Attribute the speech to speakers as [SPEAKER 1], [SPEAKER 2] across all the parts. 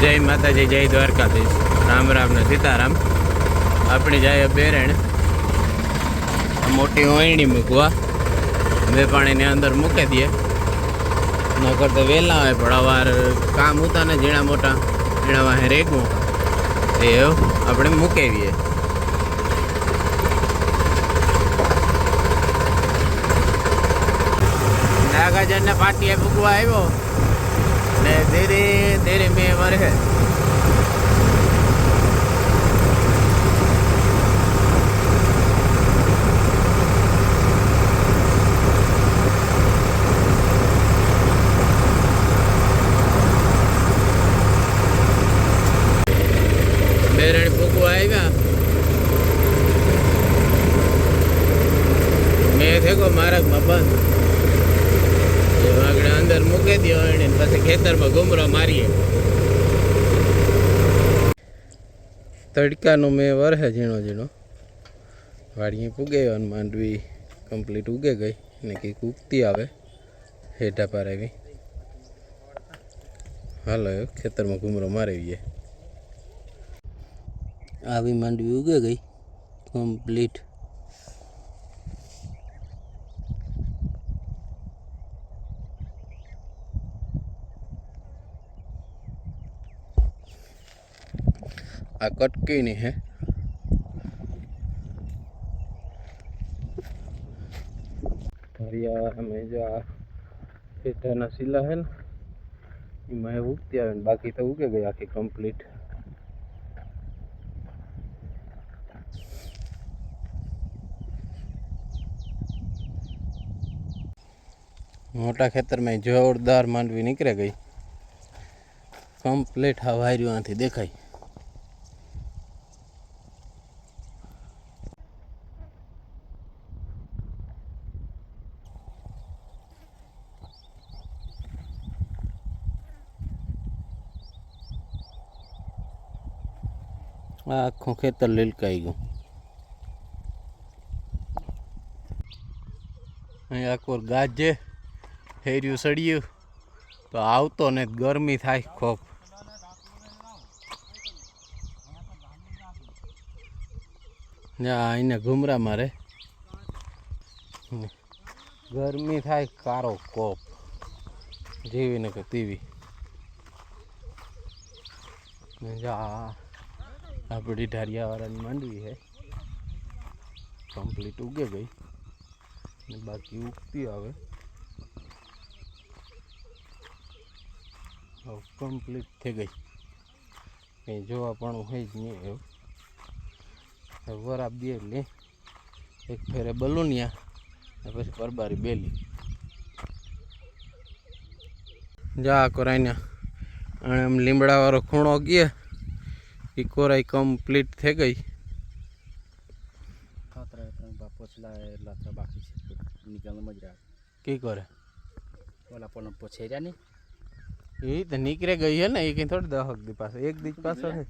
[SPEAKER 1] જય માતાજી, જય દ્વારકાધીશ, રામ રામ ને સીતારામ. આપણી જાય બેરેણ મોટી ઓયણી મૂકવા, બે પાણીની અંદર મૂકી દઈએ. નકર તો વહેલા હોય પણ અવાર કામ ઉતા ને ઝીણા મોટા ઝીણા વાહે રેગવું એ આપણે મૂકેવીએ. નાગાજરને પાટીએ મૂકવા આવ્યો ને ધીરે ધીરે મેં વરહે. બેરણ પૂકવા આવ્યા મેં થેકો માર્ગમાં બંધ આગળ અંદર મૂકી દો એને પછી ખેતરમાં ઘૂમરો મારીએ. તડકાનું મેં વરહે ઝીણો ઝીણો વાડીએ પૂગે અને માંડવી કમ્પ્લીટ ઉગે ગઈ ને કંઈક ઉગતી આવે હેઠા પાર આવી. હાલો ખેતરમાં ઘૂમરો મારીએ. આવી માંડવી ઉગે ગઈ કમ્પ્લીટ. આ કટકી नहीं है. में जो हेठा सिला है ना मैं उगती आवे बाकी तो उगे गई आखी कम्प्लीट. मोटा खेतर में जोरदार मांडवी निकले गई कम्प्लीट. हवारियों आथी देखाई. आखो खेतर લીલકાઈ ગયું. અહીં આખું ગાજે હેર્યું સડ્યું તો આવતો ને ગરમી થાય ખૂબ. એને ઘૂમરા મારે ગરમી થાય કારો કોપ જેવી ને કે તેવી. આપણી ઢારિયાવાળાની માંડવી है कम्प्लीट उगे गई ने बाकी उगती आवे. अब कम्प्लीट थी गई कहीं जोवापणું है ज नहीं. वराब दे એટલે एक फेरे बलूनिया પછી પરબારી બેલી જા કોરાઈને અને આમ લીમડાવાળો ખૂણો ગયો એ કોરાઈ કમ્પ્લીટ થઈ ગઈ.
[SPEAKER 2] બાકી છે નીકળવા મજા
[SPEAKER 1] કી કરે
[SPEAKER 2] ઓલા પણ પોછેર્યા નહીં
[SPEAKER 1] એ તો નીકળે ગઈ હે ને એ કઈ થોડી દહક દી પાસે એક દી પાછળ હે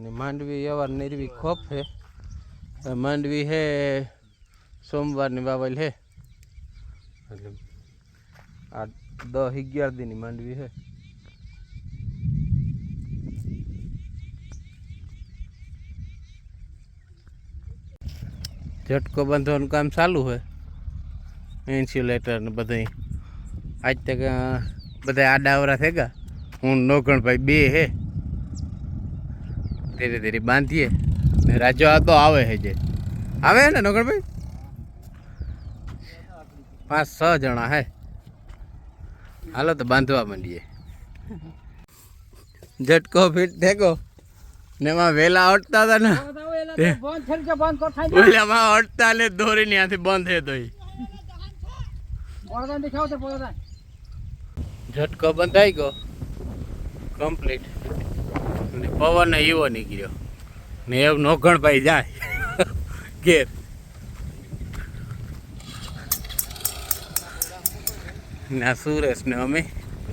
[SPEAKER 1] ને માંડવી અવાર નિરવી ખોપ હે. માંડવી હે સોમવારની વાવેલ હે એટલે આ 10-11 દીની માંડવી હે. झटको बांधવાનું કામ ચાલુ है. ઇન્સ્યુલેટર ને બધા આજ તક બધા આડાવરા થેગા. હું નોકણભાઈ બે હે ધીરે ધીરે બાંધીએ ને રાજો આ તો આવે હે જે આવે ને નોકણભાઈ 5-6 જણા હે. હાલો તો બાંધવા માંડીએ. झटको ફીટ થેગો ને માં વેલા અટતા હતા ને ઓલામાં અટતા લે દોરી ની આથી બંધ હે તો झटको બંધાઈ ગયો કમ્પ્લીટ ને પવન એવો નીકળ્યો ને એવું નોખણભાઈ જાય ઘેર. ના સુરેશ ને અમે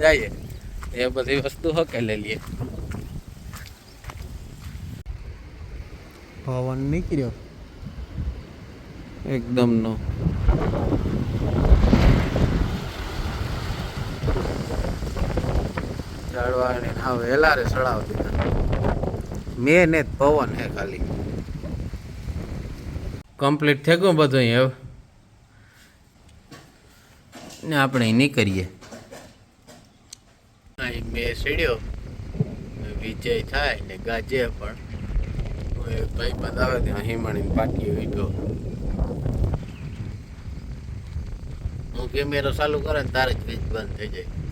[SPEAKER 1] જઈએ એ બધી વસ્તુ હકે લઈ લઈએ. પવન નીકળ્યો એકદમ નો. ઝાડવાને હા વેલારે સળાવ દીધા મેં ને પવન હે ખાલી કમ્પ્લીટ થઈ ગયું બધું હવે ને આપણે નીકળીએ અહીં મેં સીડ્યો વિજય થાય ને ગાજે પણ ભાઈ બંધ આવે ત્યાં હિમાણીની પાટીએ વીટો હું કેમેરો ચાલુ કરે ને તારે જ વીજ બંધ થઈ જાય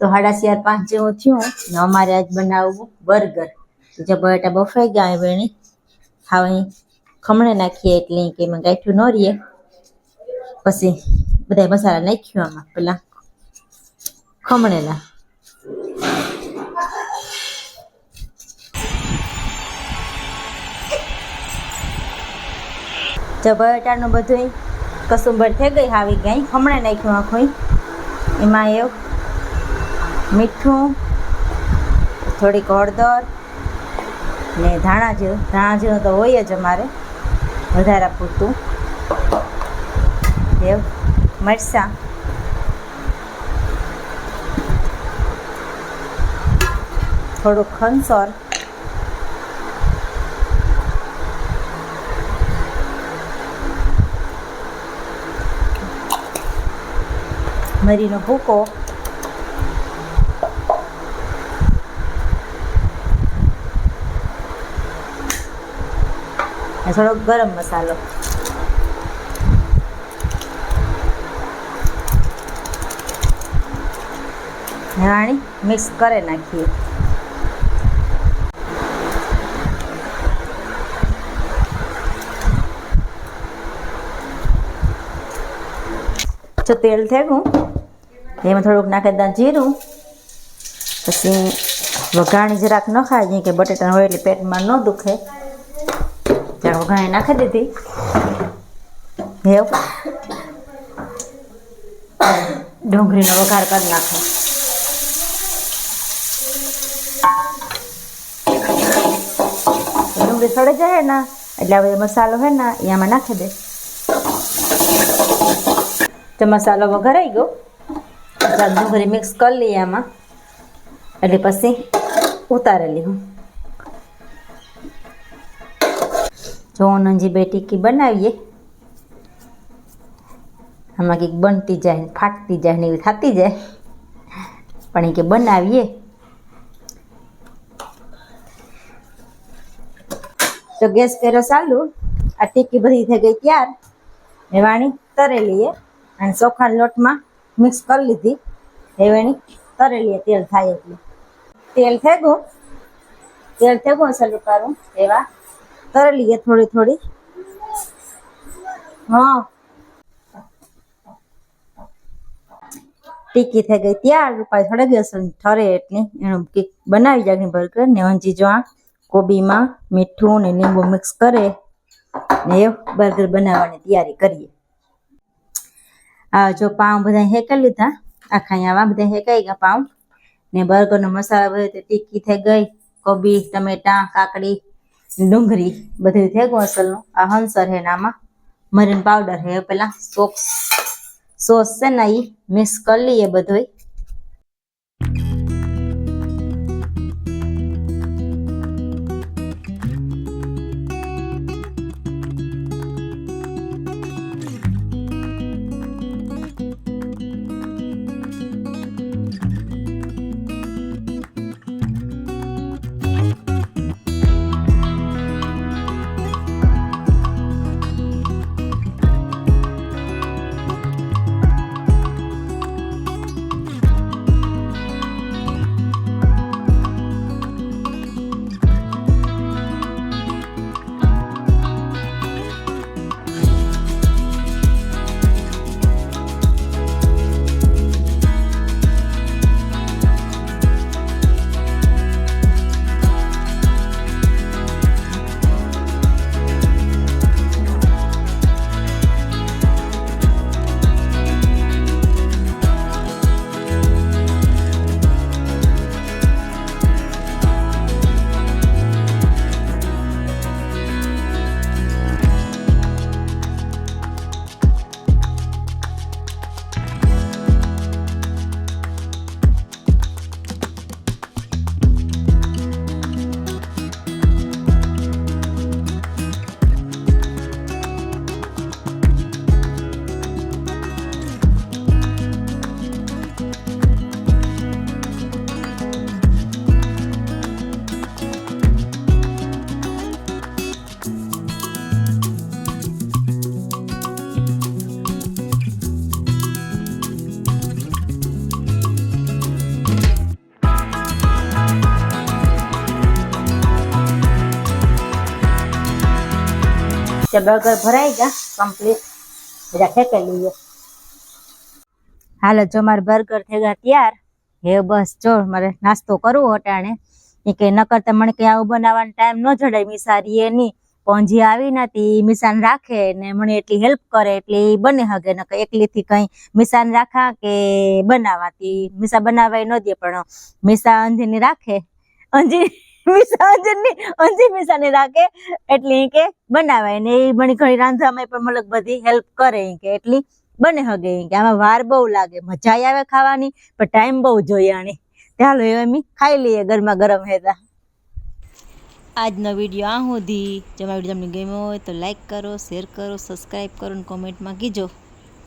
[SPEAKER 3] તો 4:30 જેવું થયું ને અમારે આજ બનાવવું બર્ગર તો જે બટાટા બફાઈ ગયા હવે એની ખાવા ખમણે નાખીએ એટલે કે એમાં ગાંઠ્યું ન રહીએ પછી બધા મસાલા નાખ્યું આમાં પેલા ખમણેલા જો બટાટાનું બધું કસુંબર થઈ ગઈ આવી ગઈ ખમણે નાખ્યું આખું એમાં એવું મીઠું થોડીક હળદર ને ધાણા જીરું તો હોય જ અમારે વધારે પૂરતું એવું મરચાં થોડુંક ખંસોર મરીનો ભૂકો થોડો ગરમ મસાલો રાણી મિક્સ કરી નાખીએ જો તેલ થઈ ગયું એમાં થોડુંક નાખી દા જીરું પછી વઘાણી જરાક ન ખાય કે બટેટા હોય એટલે પેટમાં ન દુખે ત્યારે વઘાણી નાખી દીધી ડુંગળીનો વઘાર કરી નાખો ડુંગળી સડી જાય ને એટલે હવે મસાલો હે ને એ આમાં નાખી દે તો મસાલો વઘારાઈ ગયો ડુંગળી મિક્સ કરી લઈએ આમાં એટલે પછી ઉતારેલી હું જો નંજી બે ટીકી બનાવીએ આમાં કંઈક બનતી જાય ફાટતી જાય ને એવી થતી જાય પણ એ કે બનાવીએ તો ગેસ કર્યો ચાલુ આ ટીકી બધી થઈ ગઈ ત્યાર વેવાણી તરેલી અને ચોખાના લોટમાં મિક્સ કરી લીધી વેવાણી તરેલી તેલ થાય એટલે તેલ થઈ ગયું ચાલુ કરું એવા તરેલી થોડી થોડી હા ટીકી થઈ ગઈ ત્યાર રૂપાય થોડા દિવસ ઠરે એટલે એનું કેક બનાવી જાય બર્ગર ને હંજી જો આ કોબીમાં મીઠું ને લીંબુ મિક્સ કરે ને એ બર્ગર બનાવવાની તૈયારી કરીએ આ જો પાઉં બધા હેકાઈ લીધા આખા અહીંયા બધા હેકાઈ ગયા પાઉં ને બર્ગરનો મસાલા બધો ટીકી થઈ ગઈ કોબી ટમેટા કાકડી ડુંગળી બધું થઈ ગયું અસલનું આ હંસર હે ને આમાં મરીન પાવડર હે પેલા સોસ છે ને એ મિક્સ કરી લઈએ બધું બર્ગર ભરાઈ ગયા કમ્પ્લીટ, બધા ફેંકી લઈએ. હાલો જો મારે બર્ગર થઈ ગયા તૈયાર. હે બસ જો મારે નાસ્તો કરવો અટાણે. એ કે નકર તો મને કઈ આવું બનાવવાનો ટાઈમ ન જડાય. મિસારી એ નહીં પણ જે આવી નથી મિસાને રાખે ને મને એટલી હેલ્પ કરે એટલે એ બને હગે. નકર એકલીથી કઈ મિસાને રાખા કે બનાવાતી મિસા બનાવાય ન દે, પણ મિસા અંજીની રાખે. અંજી મિસા અંજી મિસાને રાખે એટલે ઈ કે બનાવાય ને એ મને ઘણી રાંધવામાં પણ મતલબ બધી હેલ્પ કરે. ઈ કે એટલી બને હગે. ઈ કે આમાં વાર બહુ લાગે, મજા આવે ખાવાની પણ ટાઈમ બહુ જોઈએ. આની ચાલો એ અમે ખાઈ લઈએ ગરમા ગરમ હેતા. આજનો વિડીયો આ સુધી. જો મારો વિડીયો તમને ગમ્યો હોય તો લાઈક કરો, શેર કરો, સબસ્ક્રાઈબ કરો અને કોમેન્ટમાં કીજો.